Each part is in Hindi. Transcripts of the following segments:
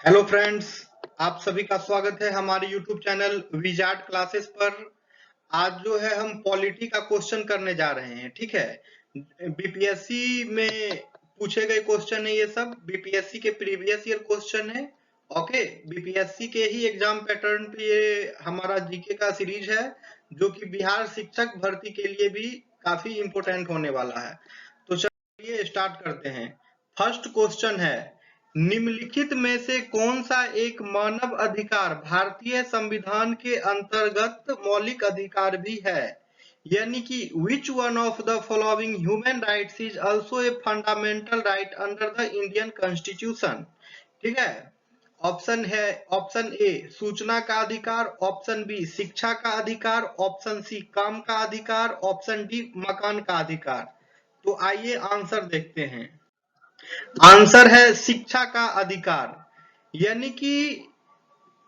हेलो फ्रेंड्स, आप सभी का स्वागत है हमारे यूट्यूब चैनल विजार्ड क्लासेस पर। आज जो है हम पॉलिटी का क्वेश्चन करने जा रहे हैं। ठीक है, बीपीएससी में पूछे गए क्वेश्चन है, ये सब बीपीएससी के प्रीवियस ईयर क्वेश्चन है। ओके, बीपीएससी के ही एग्जाम पैटर्न पे ये हमारा जीके का सीरीज है, जो कि बिहार शिक्षक भर्ती के लिए भी काफी इंपोर्टेंट होने वाला है। तो चलिए स्टार्ट करते हैं। फर्स्ट क्वेश्चन है, निम्नलिखित में से कौन सा एक मानव अधिकार भारतीय संविधान के अंतर्गत मौलिक अधिकार भी है? यानी कि which one of the following human rights is also a fundamental right under the Indian constitution? ठीक है, ऑप्शन ए सूचना का अधिकार, ऑप्शन बी शिक्षा का अधिकार, ऑप्शन सी काम का अधिकार, ऑप्शन डी मकान का अधिकार। तो आइए आंसर देखते हैं। आंसर है शिक्षा का अधिकार। यानी कि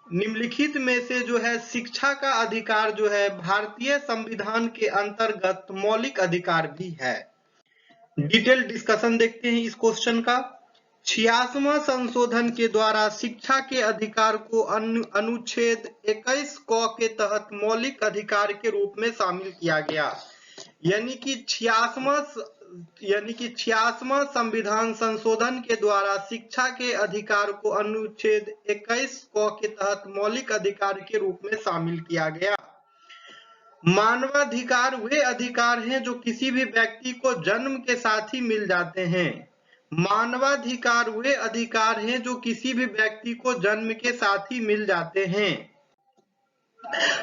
निम्नलिखित में से जो है शिक्षा का अधिकार जो है भारतीय संविधान के अंतर्गत मौलिक अधिकार भी है। डिटेल डिस्कशन देखते हैं इस क्वेश्चन का। 86वां संशोधन के द्वारा शिक्षा के अधिकार को अनुच्छेद 21 क के तहत मौलिक अधिकार के रूप में शामिल किया गया। यानी कि 86वां संविधान संशोधन के द्वारा शिक्षा के अधिकार को अनुच्छेद 21 क के तहत मौलिक अधिकार के रूप में शामिल किया गया। मानवाधिकार वे अधिकार हैं जो किसी भी व्यक्ति को जन्म के साथ ही मिल जाते हैं। मानवाधिकार वे अधिकार हैं जो किसी भी व्यक्ति को जन्म के साथ ही मिल जाते हैं।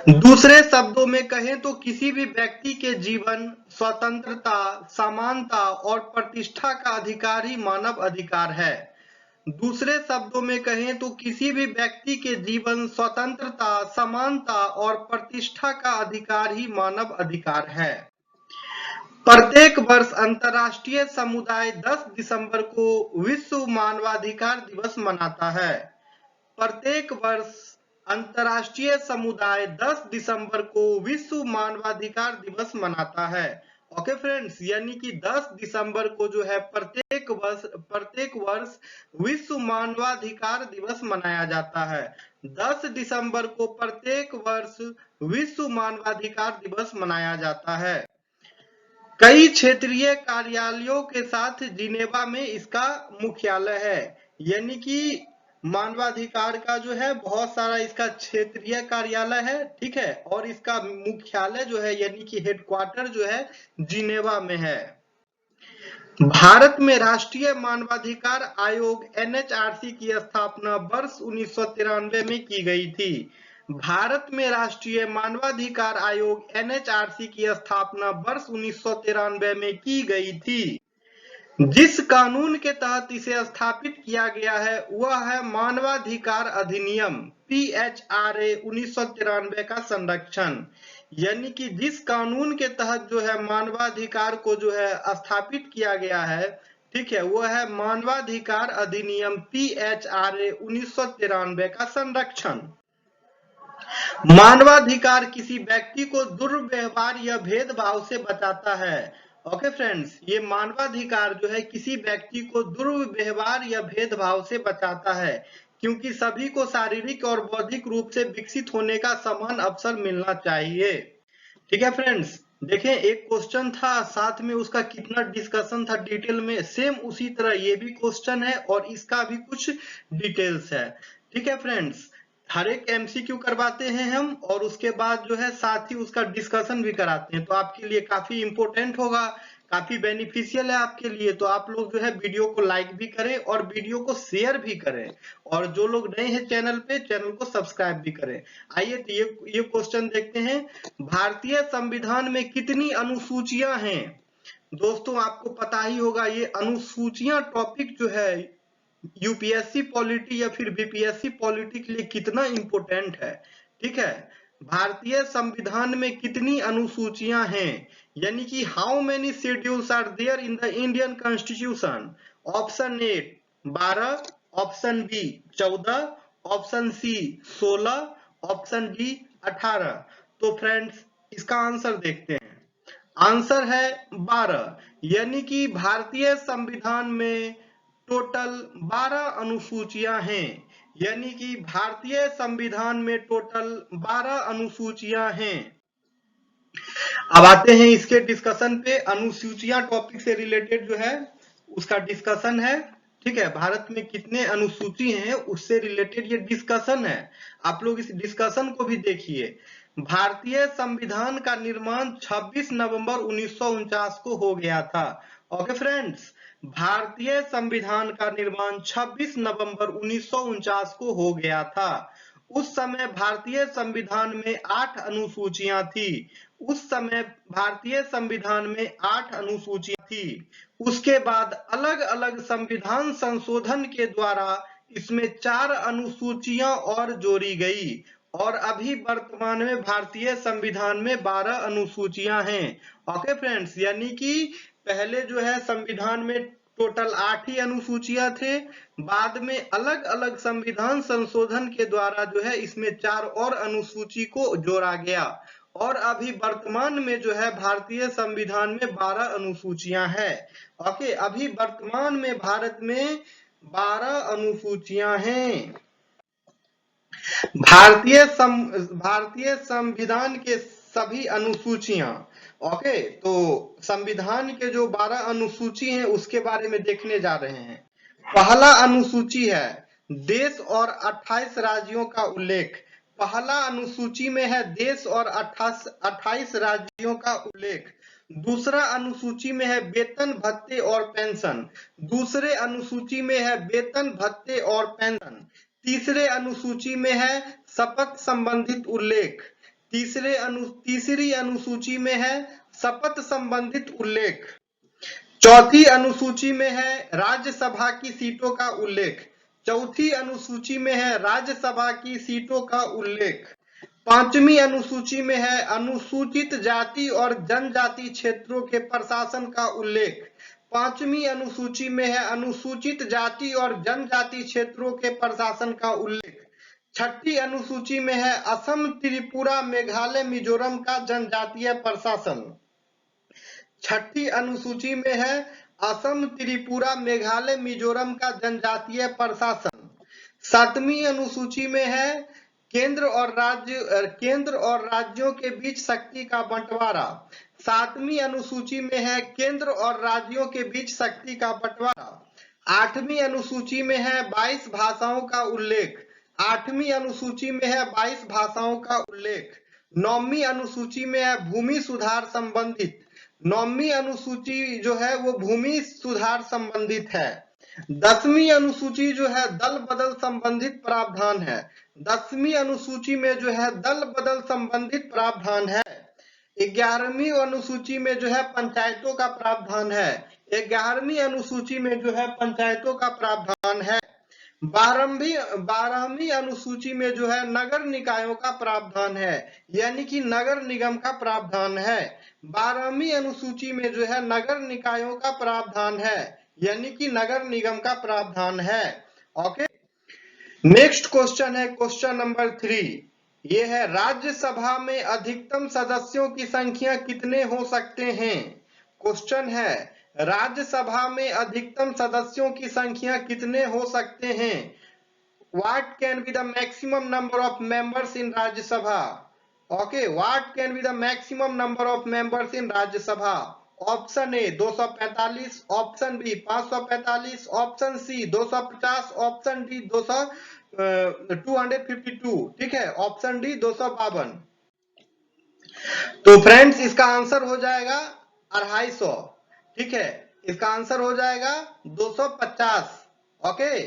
दूसरे शब्दों में कहें तो किसी भी व्यक्ति के जीवन, स्वतंत्रता, समानता और प्रतिष्ठा का अधिकार ही मानव अधिकार है। दूसरे शब्दों में कहें तो किसी भी व्यक्ति के जीवन, स्वतंत्रता, समानता और प्रतिष्ठा का अधिकार ही मानव अधिकार है। प्रत्येक वर्ष अंतर्राष्ट्रीय समुदाय 10 दिसंबर को विश्व मानवाधिकार दिवस मनाता है। प्रत्येक वर्ष अंतर्राष्ट्रीय समुदाय 10 दिसंबर को विश्व मानवाधिकार दिवस मनाता है। ओके फ्रेंड्स, यानी कि 10 दिसंबर को जो है प्रत्येक वर्ष विश्व मानवाधिकार दिवस मनाया जाता है। 10 दिसंबर को प्रत्येक वर्ष विश्व मानवाधिकार दिवस मनाया जाता है। कई क्षेत्रीय कार्यालयों के साथ जिनेवा में इसका मुख्यालय है। यानी कि मानवाधिकार का जो है बहुत सारा इसका क्षेत्रीय कार्यालय है। ठीक है, और इसका मुख्यालय जो है यानी कि हेडक्वार्टर जो है जिनेवा में है। भारत में राष्ट्रीय मानवाधिकार आयोग एनएचआरसी की स्थापना वर्ष 1993 में की गई थी। भारत में राष्ट्रीय मानवाधिकार आयोग एनएचआरसी की स्थापना वर्ष 1993 में की गई थी। जिस कानून के तहत इसे स्थापित किया गया है वह है मानवाधिकार अधिनियम पीएचआरए 1993 का संरक्षण। यानी कि जिस कानून के तहत जो है मानवाधिकार को जो है स्थापित किया गया है, ठीक है, वो है मानवाधिकार अधिनियम पीएचआरए 1993 का संरक्षण। मानवाधिकार किसी व्यक्ति को दुर्व्यवहार या भेदभाव से बचाता है। ओके फ्रेंड्स, ये मानवाधिकार जो है किसी व्यक्ति को दुर्व्यवहार या भेदभाव से बचाता है, क्योंकि सभी को शारीरिक और बौद्धिक रूप से विकसित होने का समान अवसर मिलना चाहिए। ठीक है फ्रेंड्स, देखें एक क्वेश्चन था, साथ में उसका कितना डिस्कशन था डिटेल में, सेम उसी तरह ये भी क्वेश्चन है और इसका भी कुछ डिटेल्स है। ठीक है फ्रेंड्स, हर एक एमसीक्यू करवाते हैं हम और उसके बाद जो है साथ ही उसका डिस्कशन भी कराते हैं, तो आपके लिए काफी इंपोर्टेंट होगा, काफी बेनिफिशियल है आपके लिए। तो आप लोग जो है वीडियो को लाइक भी करें और वीडियो को शेयर भी करें, और जो लोग नए हैं चैनल पे, चैनल को सब्सक्राइब भी करें। आइए तो ये क्वेश्चन देखते हैं। भारतीय संविधान में कितनी अनुसूचियां हैं? दोस्तों आपको पता ही होगा ये अनुसूचियां टॉपिक जो है यूपीएससी पॉलिटी या फिर बीपीएससी पॉलिटी के लिए कितना इंपोर्टेंट है। ठीक है, भारतीय संविधान में कितनी अनुसूचियां हैं, यानी कि how many schedules are there in the Indian constitution? Option A 12, option B 14, option C 16, option D 18। तो फ्रेंड्स इसका आंसर देखते हैं। आंसर है 12। यानी कि भारतीय संविधान में टोटल 12 अनुसूचियां हैं। यानी कि भारतीय संविधान में टोटल 12 अनुसूचियां हैं। अब आते हैं इसके डिस्कशन पे। अनुसूचियां टॉपिक से रिलेटेड जो है उसका डिस्कशन है। ठीक है, भारत में कितने अनुसूची हैं उससे रिलेटेड ये डिस्कशन है। आप लोग इस डिस्कशन को भी देखिए। भारतीय संविधान का निर्माण 26 नवंबर 1949 को हो गया था। ओके फ्रेंड्स, भारतीय संविधान का निर्माण 26 नवंबर 1949 को हो गया था। उस समय भारतीय संविधान में 8 अनुसूचियां थी। उस समय भारतीय संविधान में 8 अनुसूचियां थी। उसके बाद अलग अलग संविधान संशोधन के द्वारा इसमें 4 अनुसूचियां और जोड़ी गई और अभी वर्तमान में भारतीय संविधान में 12 अनुसूचियां हैं। ओके फ्रेंड्स, यानी कि पहले जो है संविधान में टोटल 8 ही अनुसूचियां थे। बाद में अलग अलग संविधान संशोधन के द्वारा जो है इसमें 4 और अनुसूची को जोड़ा गया और अभी वर्तमान में जो है भारतीय संविधान में 12 अनुसूचियां हैं। ओके, अभी वर्तमान में भारत में 12 अनुसूचियां हैं। भारतीय संविधान के सभी अनुसूचियां। ओके, तो संविधान के जो 12 अनुसूची हैं उसके बारे में देखने जा रहे हैं। पहला अनुसूची है देश और 28 राज्यों का उल्लेख। पहला अनुसूची में है देश और 28 राज्यों का उल्लेख। दूसरा अनुसूची में है वेतन भत्ते और पेंशन। दूसरे अनुसूची में है वेतन भत्ते और पेंशन। तीसरे अनुसूची में है शपथ संबंधित उल्लेख। तीसरी अनुसूची में है शपथ संबंधित उल्लेख। चौथी अनुसूची में है राज्यसभा की सीटों का उल्लेख। चौथी अनुसूची में है राज्यसभा की सीटों का उल्लेख। पांचवी अनुसूची में है अनुसूचित जाति और जनजाति क्षेत्रों के प्रशासन का उल्लेख। पांचवी अनुसूची में है अनुसूचित जाति और जनजाति क्षेत्रों के प्रशासन का उल्लेख। छठी अनुसूची में है असम, त्रिपुरा, मेघालय, मिजोरम का जनजातीय प्रशासन। छठी अनुसूची में है असम, त्रिपुरा, मेघालय, मिजोरम का जनजातीय प्रशासन। सातवीं अनुसूची में है केंद्र और राज्यों के बीच शक्ति का बंटवारा। सातवीं अनुसूची में है केंद्र और राज्यों के बीच शक्ति का बंटवारा। आठवीं अनुसूची में है 22 भाषाओं का उल्लेख। आठवीं अनुसूची में है 22 भाषाओं का उल्लेख। नौवीं अनुसूची में है भूमि सुधार संबंधित। नौवीं अनुसूची जो है वो भूमि सुधार संबंधित है। 10वीं अनुसूची जो है दल बदल संबंधित प्रावधान है। 10वीं अनुसूची में जो है दल बदल संबंधित प्रावधान है। 11वीं अनुसूची में जो है पंचायतों का प्रावधान है। 11वीं अनुसूची में जो है पंचायतों का प्रावधान है। 12वीं अनुसूची में जो है नगर निकायों का प्रावधान है, यानी कि नगर निगम का प्रावधान है। 12वीं अनुसूची में जो है नगर निकायों का प्रावधान है, यानी कि नगर निगम का प्रावधान है। ओके, नेक्स्ट क्वेश्चन है क्वेश्चन नंबर 3। ये है राज्यसभा में अधिकतम सदस्यों की संख्या कितने हो सकते हैं। क्वेश्चन है राज्यसभा में अधिकतम सदस्यों की संख्या कितने हो सकते हैं। What can be the maximum number of members in Rajya Sabha? Okay, what can be the maximum number of members in Rajya Sabha? Option A 245, option B 545, option C 250, option D 252। ठीक है, ऑप्शन डी 252। तो फ्रेंड्स इसका आंसर हो जाएगा 250। ठीक है, इसका आंसर हो जाएगा 250। ओके,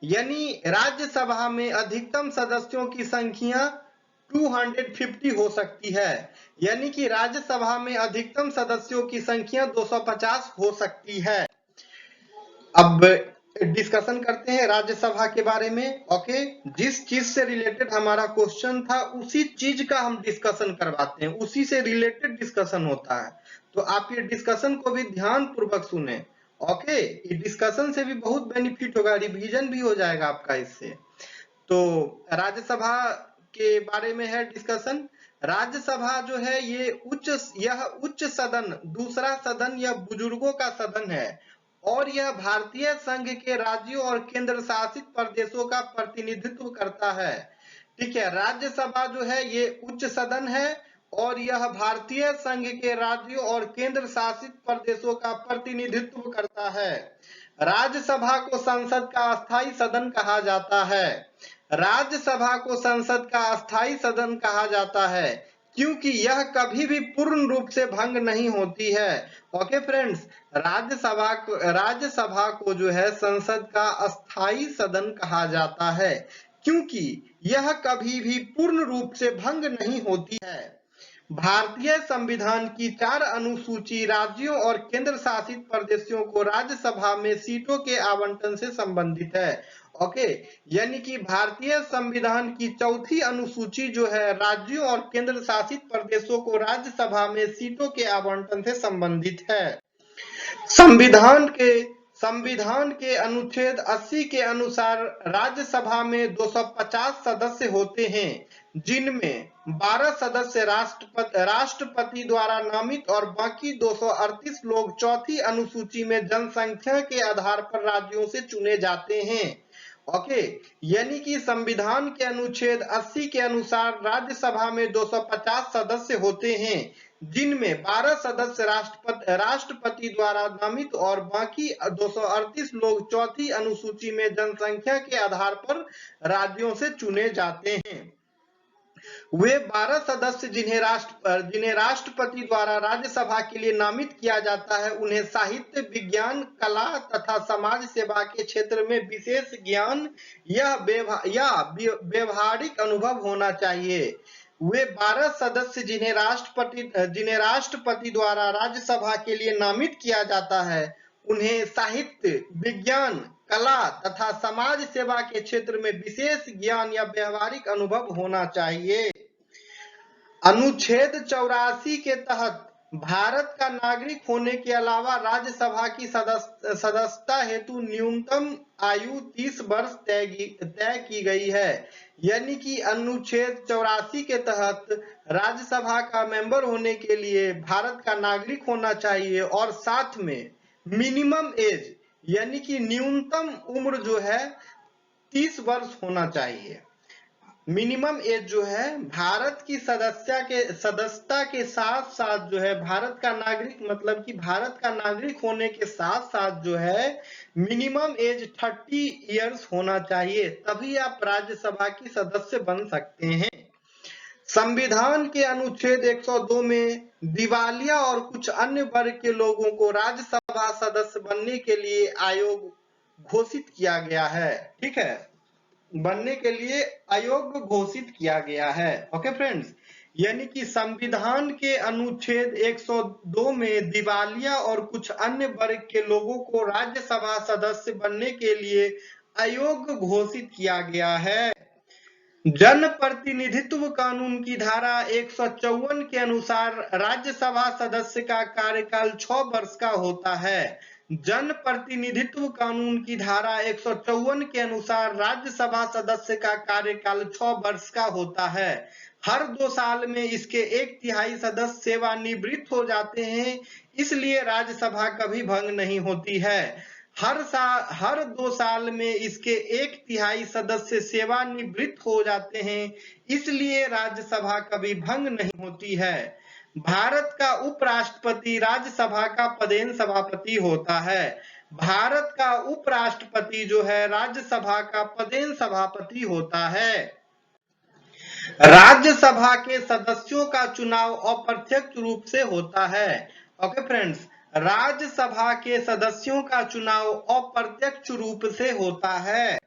यानी राज्यसभा में अधिकतम सदस्यों की संख्या 250 हो सकती है, यानी कि राज्यसभा में अधिकतम सदस्यों की संख्या 250 हो सकती है। अब डिस्कशन करते हैं राज्यसभा के बारे में। ओके, जिस चीज से रिलेटेड हमारा क्वेश्चन था उसी चीज का हम डिस्कशन करवाते हैं, उसी से रिलेटेड डिस्कशन होता है। तो आप ये डिस्कशन को भी ध्यान पूर्वक सुने। ओके, ये डिस्कशन से भी बहुत बेनिफिट होगा, रिवीजन भी हो जाएगा आपका इससे। तो राज्यसभा के बारे में है डिस्कशन। राज्यसभा जो है यह उच्च सदन, दूसरा सदन या बुजुर्गों का सदन है। और यह भारतीय संघ के राज्यों और केंद्र शासित प्रदेशों का प्रतिनिधित्व करता है। ठीक है, राज्यसभा जो है ये उच्च सदन है और यह भारतीय संघ के राज्यों और केंद्र शासित प्रदेशों का प्रतिनिधित्व करता है। राज्यसभा को संसद का अस्थायी सदन कहा जाता है। राज्यसभा को संसद का अस्थायी सदन कहा जाता है क्योंकि यह कभी भी पूर्ण रूप से भंग नहीं होती है। ओके फ्रेंड्स, राज्यसभा को जो है संसद का अस्थायी सदन कहा जाता है क्योंकि यह कभी भी पूर्ण रूप से भंग नहीं होती है। भारतीय संविधान की 4 अनुसूची राज्यों और केंद्र शासित प्रदेशों को राज्यसभा में सीटों के आवंटन से संबंधित है। ओके, यानी कि भारतीय संविधान की 4थी अनुसूची जो है राज्यों और केंद्र शासित प्रदेशों को राज्यसभा में सीटों के आवंटन से संबंधित है। संविधान के अनुच्छेद 80 के अनुसार राज्यसभा में 250 सदस्य होते हैं जिनमें 12 सदस्य राष्ट्रपति द्वारा नामित और बाकी 238 लोग चौथी अनुसूची में जनसंख्या के आधार पर राज्यों से चुने जाते हैं। ओके, यानी कि संविधान के अनुच्छेद 80 के अनुसार राज्यसभा में 250 सदस्य होते हैं जिनमें 12 सदस्य राष्ट्रपति द्वारा नामित और बाकी 238 लोग चौथी अनुसूची में जनसंख्या के आधार पर राज्यों से चुने जाते हैं। वे 12 सदस्य जिन्हें राष्ट्रपति द्वारा राज्यसभा के लिए नामित किया जाता है उन्हें साहित्य, विज्ञान, कला तथा समाज सेवा के क्षेत्र में विशेष ज्ञान या व्यवहारिक अनुभव होना चाहिए। वे 12 सदस्य जिन्हें राष्ट्रपति द्वारा राज्यसभा के लिए नामित किया जाता है उन्हें साहित्य, विज्ञान, कला तथा समाज सेवा के क्षेत्र में विशेष ज्ञान या व्यवहारिक अनुभव होना चाहिए। अनुच्छेद 84 के तहत भारत का नागरिक होने के अलावा राज्यसभा की सदस्यता हेतु न्यूनतम आयु 30 वर्ष तय की गई है। यानी कि अनुच्छेद 84 के तहत राज्यसभा का मेंबर होने के लिए भारत का नागरिक होना चाहिए और साथ में मिनिमम एज यानी कि न्यूनतम उम्र जो है 30 वर्ष होना चाहिए। मिनिमम एज जो है भारत की सदस्यता के साथ साथ जो है भारत का नागरिक मतलब कि भारत का नागरिक होने के साथ साथ जो है मिनिमम एज 30 इयर्स होना चाहिए, तभी आप राज्यसभा की सदस्य बन सकते हैं। संविधान के अनुच्छेद 102 में दिवालिया और कुछ अन्य वर्ग के लोगों को राज्यसभा सदस्य बनने के लिए आयोग घोषित किया गया है। ठीक है, बनने के लिए आयोग घोषित किया गया है। ओके फ्रेंड्स, यानी कि संविधान के अनुच्छेद 102 में दिवालिया और कुछ अन्य वर्ग के लोगों को राज्यसभा सदस्य बनने के लिए आयोग घोषित किया गया है। जन प्रतिनिधित्व कानून की धारा 154 के अनुसार राज्यसभा सदस्य का कार्यकाल 6 वर्ष का होता है। जन प्रतिनिधित्व कानून की धारा 154 के अनुसार राज्यसभा सदस्य का कार्यकाल 6 वर्ष का होता है। हर 2 साल में इसके 1/3 सदस्य सेवानिवृत्त हो जाते हैं, इसलिए राज्यसभा कभी भंग नहीं होती है। हर 2 साल में इसके 1/3 सदस्य सेवानिवृत्त हो जाते हैं, इसलिए राज्यसभा कभी भंग नहीं होती है। भारत का उपराष्ट्रपति राज्यसभा का पदेन सभापति होता है। भारत का उपराष्ट्रपति जो है राज्यसभा का पदेन सभापति होता है। राज्यसभा के सदस्यों का चुनाव अप्रत्यक्ष रूप से होता है। ओके फ्रेंड्स, राज्यसभा के सदस्यों का चुनाव अप्रत्यक्ष रूप से होता है।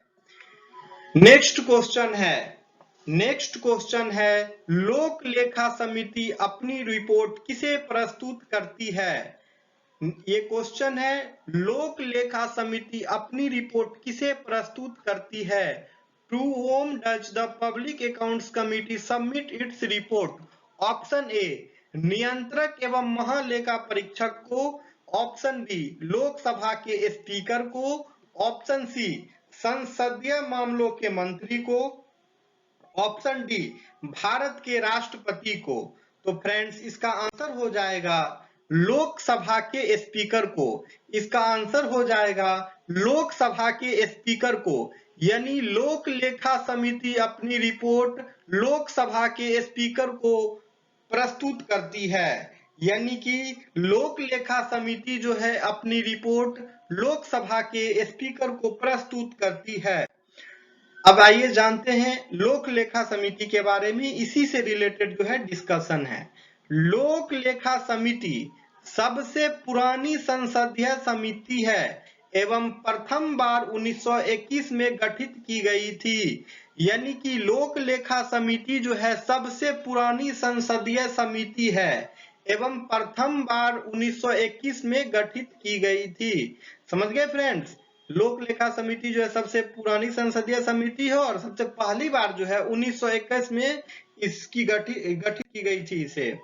नेक्स्ट क्वेश्चन है लोक लेखा समिति अपनी रिपोर्ट किसे प्रस्तुत करती है? ये क्वेश्चन है, लोक लेखा समिति अपनी रिपोर्ट किसे प्रस्तुत करती है? To whom does the Public Accounts Committee submit its report? ऑप्शन ए नियंत्रक एवं महालेखा परीक्षक को, ऑप्शन बी लोकसभा के स्पीकर को, ऑप्शन सी संसदीय मामलों के मंत्री को, ऑप्शन डी भारत के राष्ट्रपति को। तो फ्रेंड्स इसका आंसर हो जाएगा लोकसभा के स्पीकर को। इसका आंसर हो जाएगा लोकसभा के स्पीकर को, यानी लोक लेखा समिति अपनी रिपोर्ट लोकसभा के स्पीकर को प्रस्तुत करती है, यानी कि लोक लेखा समिति जो है अपनी रिपोर्ट लोकसभा के स्पीकर को प्रस्तुत करती है। अब आइए जानते हैं लोक लेखा समिति के बारे में, इसी से रिलेटेड जो है डिस्कशन है। लोक लेखा समिति सबसे पुरानी संसदीय समिति है एवं प्रथम बार 1921 में गठित की गई थी, यानी कि लोक लेखा समिति जो है सबसे पुरानी संसदीय समिति है एवं प्रथम बार 1921 में गठित की गई थी। समझ गए फ्रेंड्स, लोक लेखा समिति जो है सबसे पुरानी संसदीय समिति है और सबसे पहली बार जो है 1921 में इसकी गठित की गई थी इसे।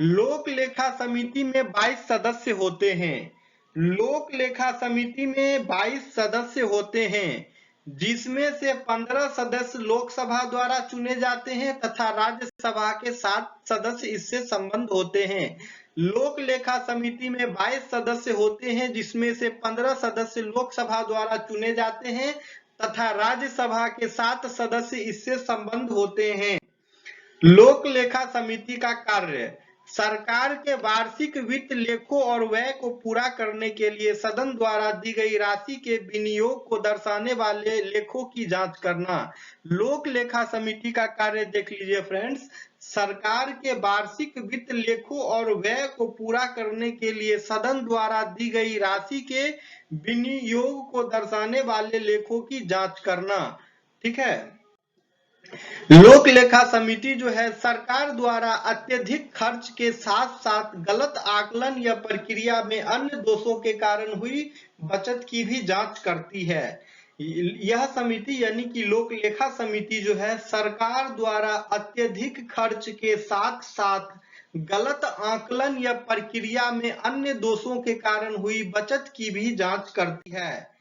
लोक लेखा समिति में 22 सदस्य होते हैं। लोक लेखा समिति में 22 सदस्य होते हैं, जिसमें से 15 सदस्य लोकसभा द्वारा चुने जाते हैं तथा राज्यसभा के 7 सदस्य इससे संबद्ध होते हैं। लोक लेखा समिति में 22 सदस्य होते हैं, जिसमें से 15 सदस्य लोकसभा द्वारा चुने जाते हैं तथा राज्यसभा के 7 सदस्य इससे संबद्ध होते हैं। लोक लेखा समिति का कार्य सरकार के वार्षिक वित्त लेखों और व्यय को पूरा करने के लिए सदन द्वारा दी गई राशि के विनियोग को दर्शाने वाले लेखों की जांच करना। लोक लेखा समिति का कार्य देख लीजिए फ्रेंड्स, सरकार के वार्षिक वित्त लेखों और व्यय को पूरा करने के लिए सदन द्वारा दी गई राशि के विनियोग को दर्शाने वाले लेखों की जांच करना। ठीक है, लोक लेखा समिति जो है सरकार द्वारा अत्यधिक खर्च के साथ साथ गलत आकलन या प्रक्रिया में अन्य दोषों के कारण हुई बचत की भी जांच करती है। यह समिति यानी कि लोक लेखा समिति जो है सरकार द्वारा अत्यधिक खर्च के साथ साथ गलत आकलन या प्रक्रिया में अन्य दोषों के कारण हुई बचत की भी जांच करती है।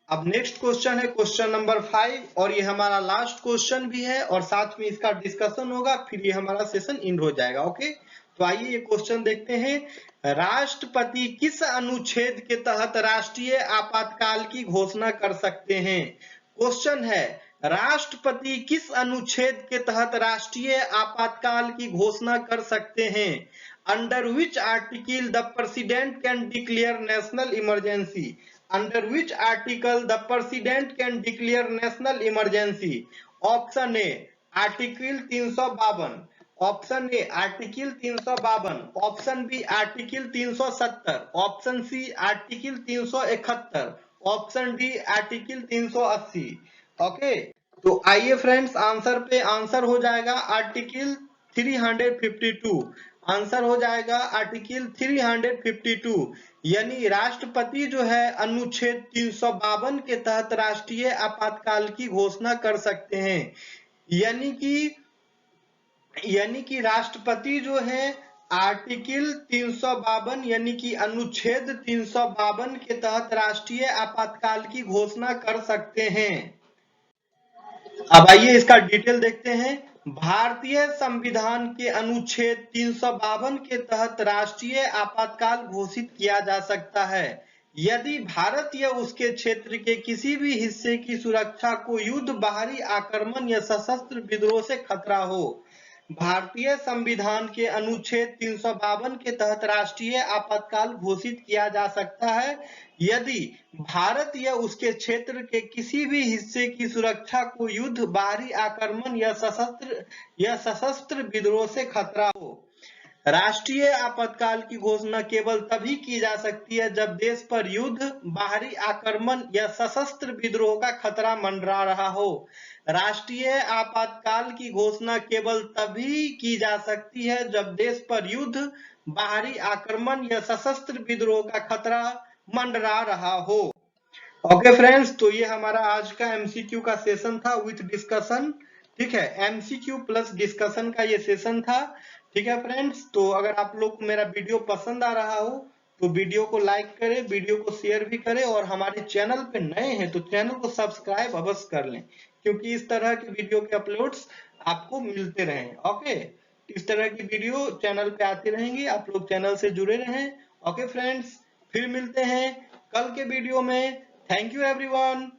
अब नेक्स्ट क्वेश्चन है क्वेश्चन नंबर 5 और ये हमारा लास्ट क्वेश्चन भी है और साथ में इसका डिस्कशन होगा, फिर ये हमारा सेशन एंड हो जाएगा। ओके, तो आइए ये क्वेश्चन देखते हैं। राष्ट्रपति किस अनुच्छेद के तहत राष्ट्रीय आपातकाल की घोषणा कर सकते हैं? क्वेश्चन है राष्ट्रपति किस अनुच्छेद के तहत राष्ट्रीय आपातकाल की घोषणा कर सकते हैं? Under which article the president can declare national emergency? Under which article the president can declare national emergency? Option A article 352, option A article 352, option B article 370, option C article 371, option D article 380। Okay, तो आइए फ्रेंड्स आंसर हो जाएगा आर्टिकल 352। आंसर हो जाएगा आर्टिकल 352, यानी राष्ट्रपति जो है अनुच्छेद 352 के तहत राष्ट्रीय आपातकाल की घोषणा कर सकते हैं। यानी कि राष्ट्रपति जो है आर्टिकल 352 यानी कि अनुच्छेद 352 के तहत राष्ट्रीय आपातकाल की घोषणा कर सकते हैं। अब आइए इसका डिटेल देखते हैं। भारतीय संविधान के अनुच्छेद 352 के तहत राष्ट्रीय आपातकाल घोषित किया जा सकता है यदि भारत या उसके क्षेत्र के किसी भी हिस्से की सुरक्षा को युद्ध, बाहरी आक्रमण या सशस्त्र विद्रोह से खतरा हो। भारतीय संविधान के अनुच्छेद 352 के तहत राष्ट्रीय आपातकाल घोषित किया जा सकता है यदि भारत या उसके क्षेत्र के किसी भी हिस्से की सुरक्षा को युद्ध, बाहरी आक्रमण या सशस्त्र विद्रोह से खतरा हो। राष्ट्रीय आपातकाल की घोषणा केवल तभी की जा सकती है जब देश पर युद्ध, बाहरी आक्रमण या सशस्त्र विद्रोह का खतरा मंडरा रहा हो। राष्ट्रीय आपातकाल की घोषणा केवल तभी की जा सकती है जब देश पर युद्ध, बाहरी आक्रमण या सशस्त्र विद्रोह का खतरा मंडरा रहा हो। ओके फ्रेंड्स, तो ये हमारा आज का एमसीक्यू का सेशन था विथ डिस्कशन। ठीक है, एमसीक्यू प्लस डिस्कशन का ये सेशन था। ठीक है फ्रेंड्स, तो अगर आप लोग को मेरा वीडियो पसंद आ रहा हो तो वीडियो को लाइक करें, वीडियो को शेयर भी करें और हमारे चैनल पे नए हैं तो चैनल को सब्सक्राइब अवश्य कर लें क्योंकि इस तरह के वीडियो के अपलोड्स आपको मिलते रहें। ओके, इस तरह की वीडियो चैनल पे आती रहेंगी, आप लोग चैनल से जुड़े रहें। ओके फ्रेंड्स, फिर मिलते हैं कल के वीडियो में। Thank you everyone.